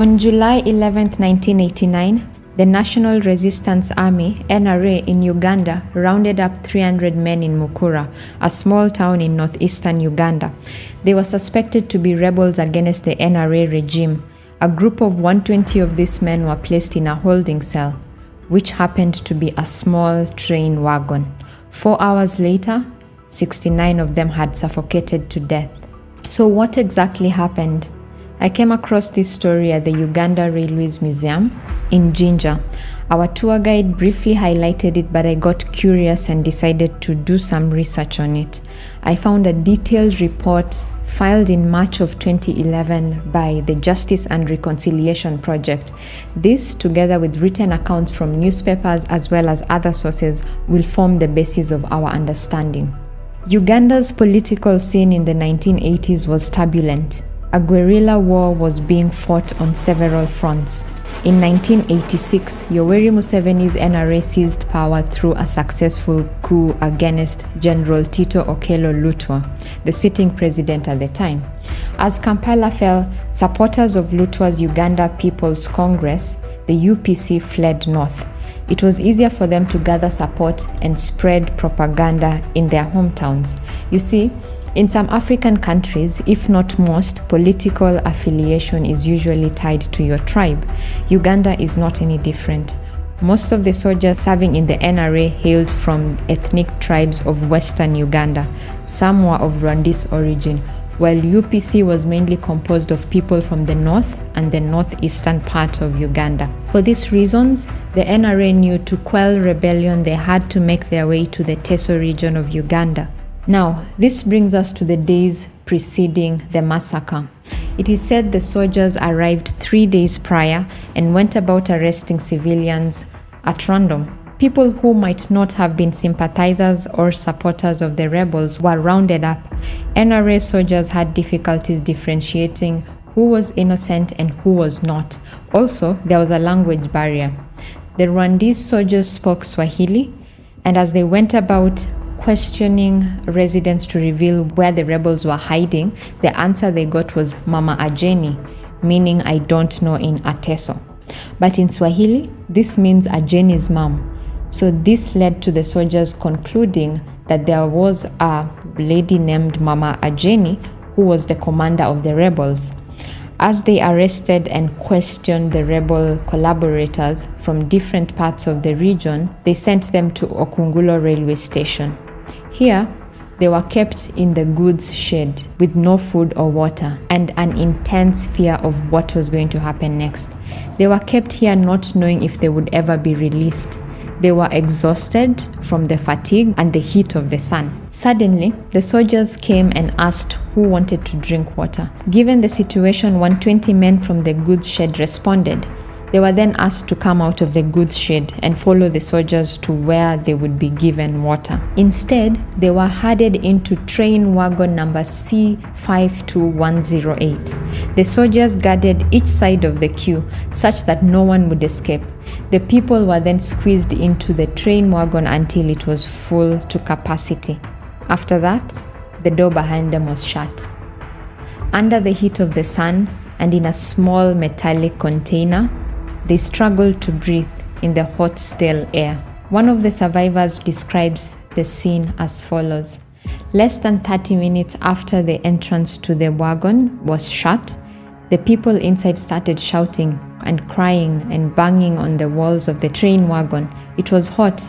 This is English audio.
On July 11, 1989, the National Resistance Army (NRA) in Uganda rounded up 300 men in Mukura, a small town in northeastern Uganda. They were suspected to be rebels against the NRA regime. A group of 120 of these men were placed in a holding cell, which happened to be a small train wagon. 4 hours later, 69 of them had suffocated to death. So what exactly happened? I came across this story at the Uganda Railways Museum in Jinja. Our tour guide briefly highlighted it, but I got curious and decided to do some research on it. I found a detailed report filed in March of 2011 by the Justice and Reconciliation Project. This, together with written accounts from newspapers as well as other sources, will form the basis of our understanding. Uganda's political scene in the 1980s was turbulent. A guerrilla war was being fought on several fronts. In 1986, Yoweri Museveni's NRA seized power through a successful coup against General Tito Okello Lutwa, the sitting president at the time. As Kampala fell, supporters of Lutwa's Uganda People's Congress, the UPC, fled north. It was easier for them to gather support and spread propaganda in their hometowns. You see, in some African countries, if not most, political affiliation is usually tied to your tribe. Uganda is not any different. Most of the soldiers serving in the NRA hailed from ethnic tribes of Western Uganda. Some were of Rwandese origin, while UPC was mainly composed of people from the north and the northeastern part of Uganda. For these reasons, the NRA knew to quell rebellion they had to make their way to the Teso region of Uganda. Now, this brings us to the days preceding the massacre. It is said the soldiers arrived 3 days prior and went about arresting civilians at random. People who might not have been sympathizers or supporters of the rebels were rounded up. NRA soldiers had difficulties differentiating who was innocent and who was not. Also, there was a language barrier. The Rwandese soldiers spoke Swahili, and as they went about questioning residents to reveal where the rebels were hiding, the answer they got was Mama Ajeni, meaning I don't know in Ateso. But in Swahili, this means Ajeni's mom. So this led to the soldiers concluding that there was a lady named Mama Ajeni who was the commander of the rebels. As they arrested and questioned the rebel collaborators from different parts of the region, they sent them to Okungulo railway station. Here, they were kept in the goods shed with no food or water and an intense fear of what was going to happen next. They were kept here not knowing if they would ever be released. They were exhausted from the fatigue and the heat of the sun. Suddenly, the soldiers came and asked who wanted to drink water. Given the situation, 120 men from the goods shed responded. They were then asked to come out of the goods shed and follow the soldiers to where they would be given water. Instead, they were herded into train wagon number C52108. The soldiers guarded each side of the queue such that no one would escape. The people were then squeezed into the train wagon until it was full to capacity. After that, the door behind them was shut. Under the heat of the sun and in a small metallic container, they struggled to breathe in the hot, stale air. One of the survivors describes the scene as follows. Less than 30 minutes after the entrance to the wagon was shut, the people inside started shouting and crying and banging on the walls of the train wagon. It was hot